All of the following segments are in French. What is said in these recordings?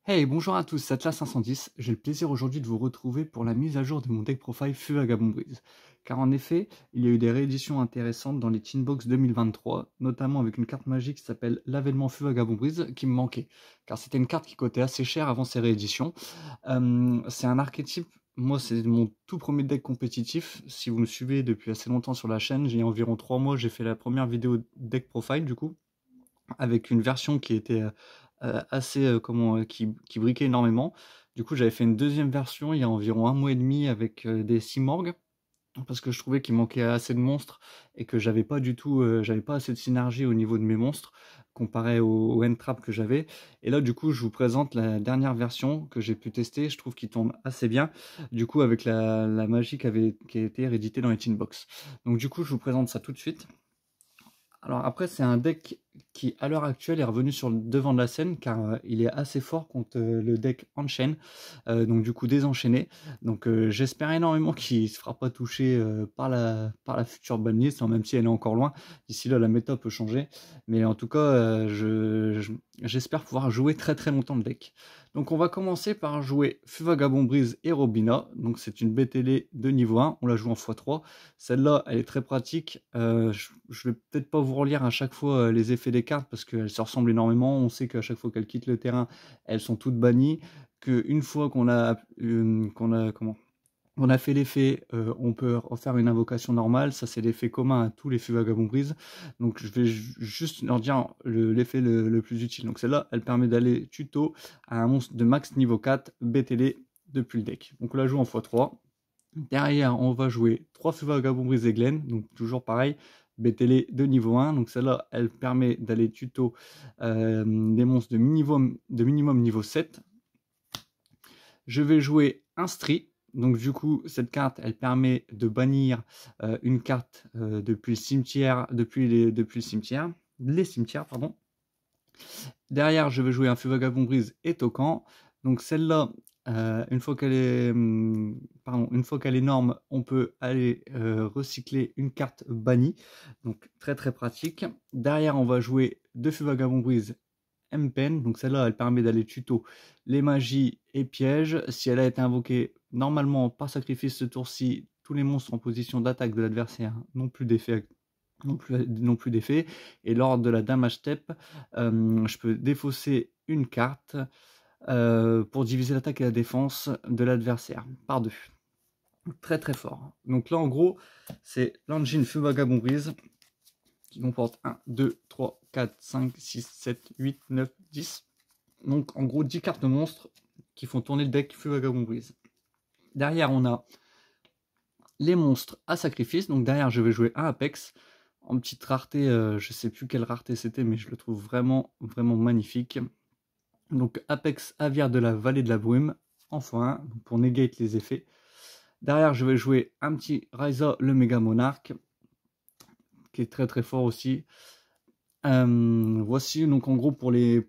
Hey, bonjour à tous, c'est Atlas 510. J'ai le plaisir aujourd'hui de vous retrouver pour la mise à jour de mon deck profile Feu Vagabond Breeze. Car en effet, il y a eu des rééditions intéressantes dans les Teenbox 2023, notamment avec une carte magique qui s'appelle l'avènement Feu Vagabond Breeze qui me manquait. Car c'était une carte qui coûtait assez cher avant ces rééditions. C'est un archétype, moi c'est mon tout premier deck compétitif. Si vous me suivez depuis assez longtemps sur la chaîne, j'ai environ 3 mois, j'ai fait la première vidéo deck profile du coup avec une version qui était assez qui briquait énormément. Du coup, j'avais fait une deuxième version il y a environ un mois et demi avec des Simorg parce que je trouvais qu'il manquait assez de monstres et que j'avais pas du tout, j'avais pas assez de synergie au niveau de mes monstres comparé au N-Trap que j'avais. Et là, du coup, je vous présente la dernière version que j'ai pu tester. Je trouve qu'il tombe assez bien. Du coup, avec la magie qui a été rééditée dans les Tinbox. Donc, du coup, je vous présente ça tout de suite. Alors après, c'est un deck qui, à l'heure actuelle, est revenu sur le devant de la scène car il est assez fort contre le deck Enchain, donc du coup désenchaîné. Donc j'espère énormément qu'il ne se fera pas toucher par la future banlist, hein, même si elle est encore loin. D'ici là, la méta peut changer. Mais en tout cas, j'espère pouvoir jouer très très longtemps le deck. Donc on va commencer par jouer Feu Vagabond Breeze et Robina. Donc c'est une BTL de niveau 1, on la joue en x3. Celle-là, elle est très pratique. Je vais peut-être pas vous relire à chaque fois les effets des cartes parce qu'elles se ressemblent énormément. On sait qu'à chaque fois qu'elles quittent le terrain, elles sont toutes bannies. Qu'une fois qu'on a fait l'effet, on peut refaire une invocation normale. Ça, c'est l'effet commun à tous les feux vagabonds brise. Donc, je vais juste leur dire l'effet le plus utile. Donc, celle-là, elle permet d'aller tuto à un monstre de max niveau 4 BTL depuis le deck. Donc, on la joue en x3. Derrière, on va jouer 3 feux vagabonds brise et Glen. Donc, toujours pareil. BTL de niveau 1. Donc, celle-là, elle permet d'aller tuto des monstres de minimum niveau 7. Je vais jouer un Stri. Donc du coup, cette carte, elle permet de bannir une carte depuis le cimetière, les cimetières, pardon. Derrière, je vais jouer un Feu Vagabond Brise et Tocan. Donc celle-là, une fois qu'elle est, norme, on peut aller recycler une carte bannie. Donc très très pratique. Derrière, on va jouer deux Feu Vagabond Brise M-Pen, donc celle-là elle permet d'aller tuto les magies et pièges. Si elle a été invoquée normalement par sacrifice ce tour-ci, tous les monstres en position d'attaque de l'adversaire n'ont plus d'effet. Non plus d'effet. Et lors de la damage step, je peux défausser une carte pour diviser l'attaque et la défense de l'adversaire par deux. Très très fort. Donc là en gros, c'est l'engine Feu Vagabond Brise qui comporte 1, 2, 3, 4, 5, 6, 7, 8, 9, 10. Donc en gros 10 cartes de monstres qui font tourner le deck Feu Vagabond Brise. Derrière on a les monstres à sacrifice. Donc derrière je vais jouer un Apex. En petite rareté, je sais plus quelle rareté c'était, mais je le trouve vraiment vraiment magnifique. Donc Apex Aviaire de la Vallée de la Brume en x1 pour negate les effets. Derrière je vais jouer un petit Ryza le Méga Monarque qui est très très fort aussi. Voici donc en gros pour les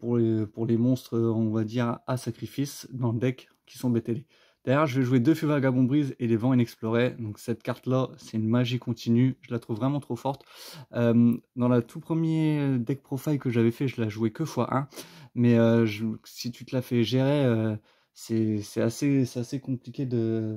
monstres, on va dire à sacrifice dans le deck qui sont BTL. Derrière, je vais jouer deux Feux Vagabond Brise et les Vents Inexplorés. Donc cette carte-là, c'est une magie continue. Je la trouve vraiment trop forte. Dans la tout premier deck profile que j'avais fait, je la jouais que x1. Mais si tu te la fais gérer, c'est assez compliqué de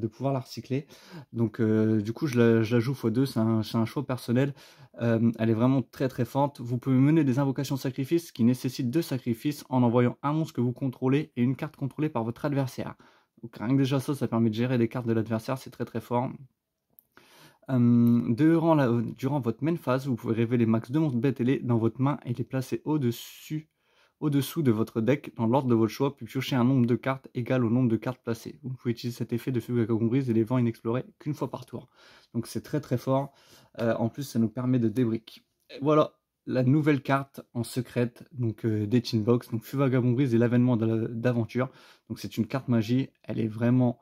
pouvoir la recycler. Donc du coup, je la joue x2. C'est un choix personnel. Elle est vraiment très très forte. Vous pouvez mener des invocations sacrifices qui nécessitent 2 sacrifices en envoyant un monstre que vous contrôlez et une carte contrôlée par votre adversaire. Donc rien que déjà ça permet de gérer les cartes de l'adversaire, c'est très très fort. Durant votre main phase, vous pouvez révéler max 2 monstres BTL dans votre main et les placer au-dessous de votre deck dans l'ordre de votre choix, puis piocher un nombre de cartes égal au nombre de cartes placées. Vous pouvez utiliser cet effet de Feu Vagabond Brise et les vents inexplorés qu'une fois par tour. Donc c'est très très fort. En plus, ça nous permet de débrick. Voilà la nouvelle carte en secrète donc des Tinbox. Donc Feu Vagabond Brise et l'avènement d'aventure. Donc c'est une carte magie. Elle est vraiment...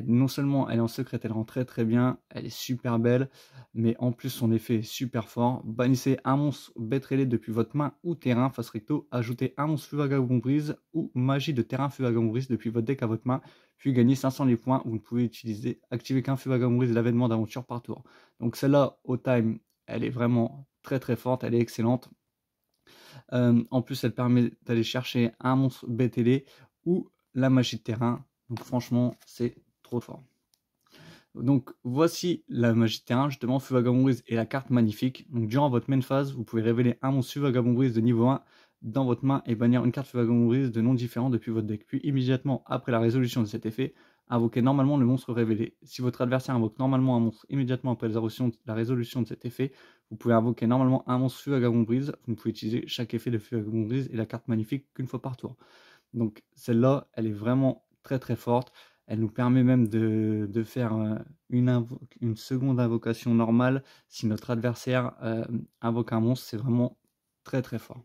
non seulement elle est en secrète, elle rend très très bien, elle est super belle, mais en plus son effet est super fort. Bannissez un monstre BTL depuis votre main ou terrain face recto, ajoutez un monstre Feu Vagabond Brise ou magie de terrain Feu Vagabond Brise depuis votre deck à votre main, puis gagnez 500 les points. Vous ne pouvez activer qu'un Feu Vagabond Brise et l'avènement d'aventure par tour. Donc celle-là, au time, elle est vraiment très très forte, elle est excellente. En plus, elle permet d'aller chercher un monstre BTD ou la magie de terrain. Donc franchement, c'est trop fort. Donc voici la magie de terrain, justement, Feu Vagabond Brise est la carte magnifique. Donc durant votre main phase, vous pouvez révéler un monstre Feu Vagabond Brise de niveau 1 dans votre main et bannir une carte Feu Vagabond Brise de nom différent depuis votre deck. Puis immédiatement après la résolution de cet effet, invoquez normalement le monstre révélé. Si votre adversaire invoque normalement un monstre immédiatement après la résolution de cet effet, vous pouvez invoquer normalement un monstre Feu Vagabond Brise. Vous ne pouvez utiliser chaque effet de Feu Vagabond Brise et la carte magnifique qu'une fois par tour. Donc celle-là, elle est vraiment très très forte. Elle nous permet même de faire une seconde invocation normale si notre adversaire invoque un monstre. C'est vraiment très très fort.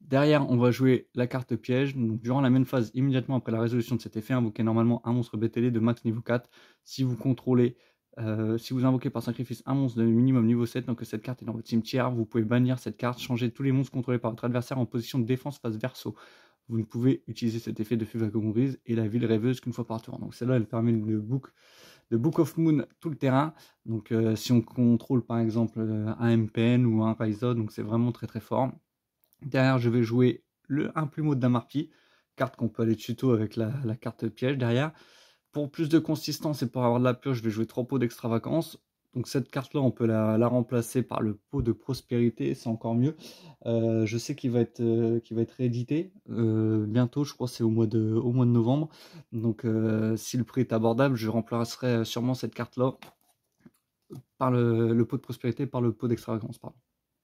Derrière, on va jouer la carte piège. Donc, durant la même phase, immédiatement après la résolution de cet effet, invoquez normalement un monstre BTD de max niveau 4. Si vous contrôlez, si vous invoquez par sacrifice un monstre de minimum niveau 7, donc que cette carte est dans votre cimetière, vous pouvez bannir cette carte, changer tous les monstres contrôlés par votre adversaire en position de défense face verso. Vous ne pouvez utiliser cet effet de Feu Vagabond Brise et la ville rêveuse qu'une fois par tour. Donc celle-là, elle permet de book of Moon tout le terrain. Donc si on contrôle par exemple un MPN ou un Raiza, donc c'est vraiment très très fort. Derrière, je vais jouer un plumeau de Damarpi, carte qu'on peut aller tuto avec la carte piège derrière. Pour plus de consistance et pour avoir de la pioche, je vais jouer 3 pots d'extravagance. Donc cette carte-là, on peut la remplacer par le pot de prospérité, c'est encore mieux. Je sais qu'il va être réédité bientôt, je crois que c'est au mois de novembre. Donc si le prix est abordable, je remplacerai sûrement cette carte-là par le pot de prospérité par le pot d'extravagance, pardon.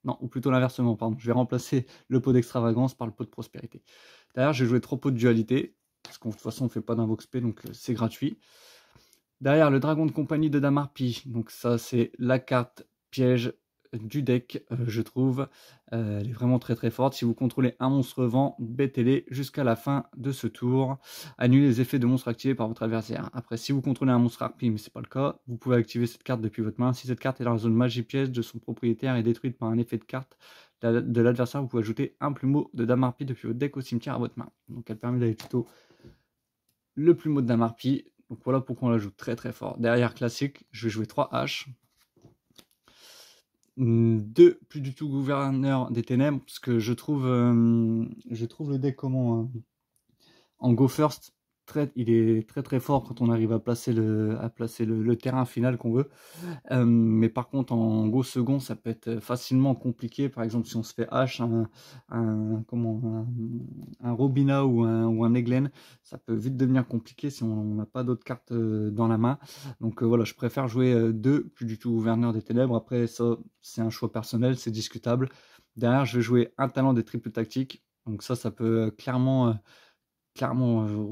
Non, ou plutôt l'inversement, pardon. Je vais remplacer le pot d'extravagance par le pot de prospérité. Derrière, j'ai joué 3 pots de dualité, parce qu'de toute façon, on ne fait pas d'invox P, donc c'est gratuit. Derrière, le dragon de compagnie de Damarpi. Donc ça, c'est la carte piège du deck, je trouve. Elle est vraiment très très forte. Si vous contrôlez un monstre vent, bêtez-les jusqu'à la fin de ce tour. Annulez les effets de monstres activés par votre adversaire. Après, si vous contrôlez un monstre harpie, mais c'est pas le cas, vous pouvez activer cette carte depuis votre main. Si cette carte est dans la zone magie piège de son propriétaire et détruite par un effet de carte de l'adversaire, vous pouvez ajouter un plumeau de Damarpi depuis votre deck au cimetière à votre main. Donc elle permet d'aller tuto le plumeau de Damarpi. Donc voilà pourquoi on la joue très très fort. Derrière classique, je vais jouer 3 H. 2 plus du tout gouverneur des ténèbres, parce que je trouve le deck comment en go first, il est très très fort quand on arrive à placer le terrain final qu'on veut. Mais par contre en go second, ça peut être facilement compliqué. Par exemple, si on se fait H un Robina ou un Eglen, ça peut vite devenir compliqué si on n'a pas d'autres cartes dans la main. Donc voilà, je préfère jouer 2 plus du tout gouverneur des ténèbres. Après ça, c'est un choix personnel, c'est discutable. Derrière, je vais jouer un talent des triples tactiques. Donc ça peut clairement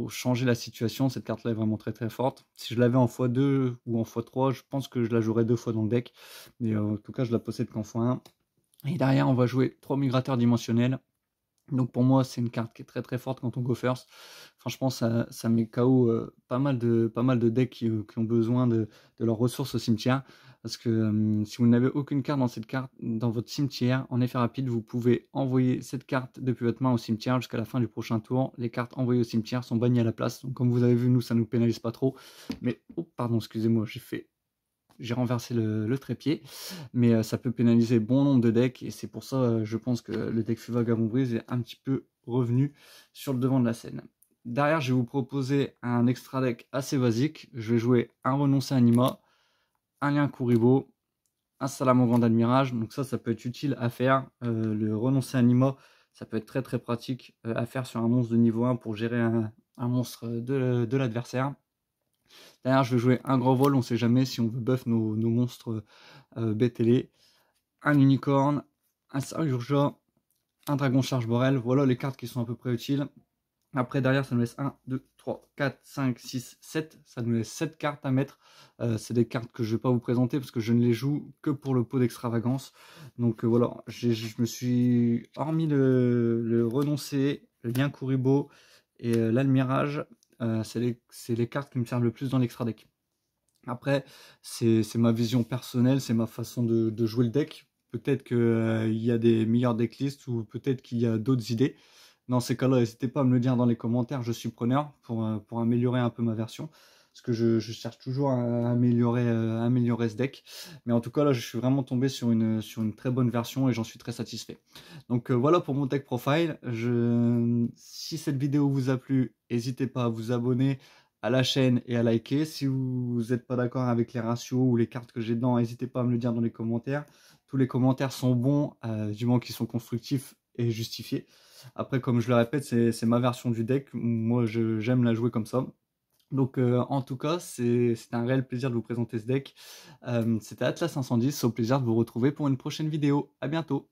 changer la situation. Cette carte là est vraiment très très forte. Si je l'avais en x2 ou en x3, je pense que je la jouerais 2 fois dans le deck, mais en tout cas je la possède qu'en x1. Et derrière on va jouer 3 migrateurs dimensionnels. Donc pour moi c'est une carte qui est très très forte quand on go first. Franchement ça met KO pas mal de decks qui ont besoin de leurs ressources au cimetière. Parce que si vous n'avez aucune carte dans votre cimetière, en effet rapide, vous pouvez envoyer cette carte depuis votre main au cimetière jusqu'à la fin du prochain tour. Les cartes envoyées au cimetière sont bannies à la place. Donc comme vous avez vu, nous ça nous pénalise pas trop. Mais oh pardon, excusez-moi, j'ai renversé le trépied, mais ça peut pénaliser bon nombre de decks, et c'est pour ça je pense que le deck Feu Vagabond Brise est un petit peu revenu sur le devant de la scène. Derrière, je vais vous proposer un extra deck assez basique. Je vais jouer un Renoncer Anima, un Lien Kuriboh, un Salamangreat d'Admirage. Donc ça peut être utile à faire. Le Renoncer Anima, ça peut être très très pratique à faire sur un monstre de niveau 1 pour gérer un monstre de l'adversaire. Derrière, je vais jouer un gros vol, on sait jamais si on veut buff nos monstres BTL. Un unicorn, un Sarurja, un dragon charge Borel. Voilà les cartes qui sont à peu près utiles. Après, derrière, ça nous laisse 1, 2, 3, 4, 5, 6, 7. Ça nous laisse 7 cartes à mettre. C'est des cartes que je ne vais pas vous présenter parce que je ne les joue que pour le pot d'extravagance. Donc voilà, je me suis, hormis le renoncer, le lien Kuriboh et l'Almirage, c'est les cartes qui me servent le plus dans l'extra deck. Après, c'est ma vision personnelle, c'est ma façon de jouer le deck. Peut-être qu'il y a des meilleures decklists ou peut-être qu'il y a d'autres idées. Dans ces cas-là, n'hésitez pas à me le dire dans les commentaires, je suis preneur pour améliorer un peu ma version. parce que je cherche toujours à améliorer ce deck. Mais en tout cas, là, je suis vraiment tombé sur une très bonne version et j'en suis très satisfait. Donc voilà pour mon deck profile. Si cette vidéo vous a plu, n'hésitez pas à vous abonner à la chaîne et à liker. Si vous n'êtes pas d'accord avec les ratios ou les cartes que j'ai dedans, n'hésitez pas à me le dire dans les commentaires. Tous les commentaires sont bons, du moment qu'ils sont constructifs et justifiés. Après, comme je le répète, c'est ma version du deck. Moi, j'aime la jouer comme ça. Donc, en tout cas, c'était un réel plaisir de vous présenter ce deck. C'était Atlas 510. Au plaisir de vous retrouver pour une prochaine vidéo. À bientôt.